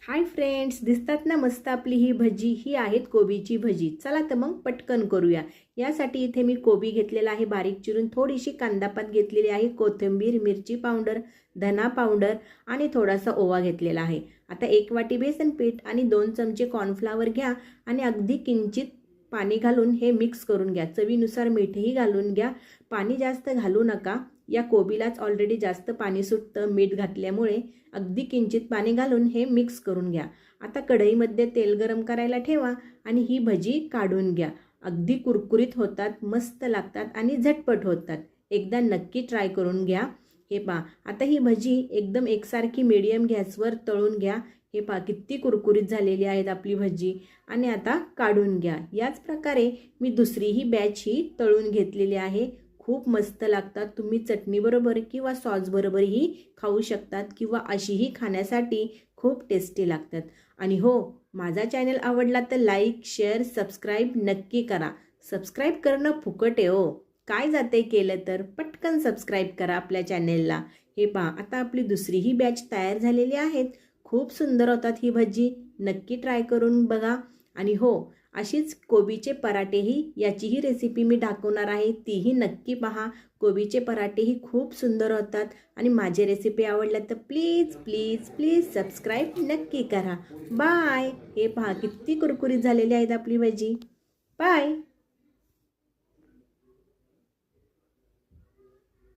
Hi friends, दिसतात ना मस्त आपली ही भजी. ही आहेत कोबीची भजी. चला तर मग पटकन करूया. यासाठी इथे मी कोबी घेतलेला आहे बारीक चिरून, थोडीशी कांदापात घेतलेली आहे, कोथिंबीर, मिरची पावडर, धना पावडर आणि थोडासा ओवा घेतलेला आहे. आता 1 वाटी बेसन पीठ आणि 2 चमचे कॉर्नफ्लॉवर घ्या आणि अगदी किंचित पाणी घालून हे मिक्स करून घ्या. चवीनुसार मीठही घालून घ्या. पाणी जास्त घालू नका. या कोबीलाच ऑलरेडी जास्त पाणी सुटतं मीठ घातल्यामुळे. अगदी किंचित पाणी घालून हे मिक्स करून घ्या. आता कढईमध्ये तेल गरम करायला ठेवा आणि ही भजी काढून घ्या. अगदी कुरकुरीत होतात, मस्त लागतात आणि झटपट होतात. एकदा नक्की ट्राय करून घ्या. हे पहा, आता ही भजी एकदम एकसारखी मीडियम गॅसवर तळून घ्या. हे पहा किती कुरकुरीत झालेली आहेत आपली भजी. आणि आता काढून घ्या. याच प्रकारे मी दुसरीही बॅच ही तळून घेतलेली आहे. खूप मस्त लागतात. तुम्ही चटणीबरोबर किंवा सॉसबरोबरही खाऊ शकतात किंवा अशीही खाण्यासाठी खूप टेस्टी लागतात. आणि हो, माझा चॅनल आवडला तर लाईक, शेअर, सबस्क्राईब नक्की करा. सबस्क्राईब करणं फुकट आहे हो. काय जाते केलं तर पटकन सबस्क्राईब करा आपल्या चॅनेलला. हे पहा, आता आपली दुसरीही बॅच तयार झालेली आहेत. खूप सुंदर होतात ही भजी. नक्की ट्राय करून बघा. आणि हो, अशीच कोबीचे पराठेही याचीही रेसिपी मी दाखवणार आहे. तीही नक्की पहा. कोबीचे पराठेही खूप सुंदर होतात. आणि माझे रेसिपी आवडल्या तर प्लीज प्लीज प्लीज सबस्क्राईब नक्की करा. बाय. हे पहा किती कुरकुरीत झालेली आहेत आपली भजी. बाय.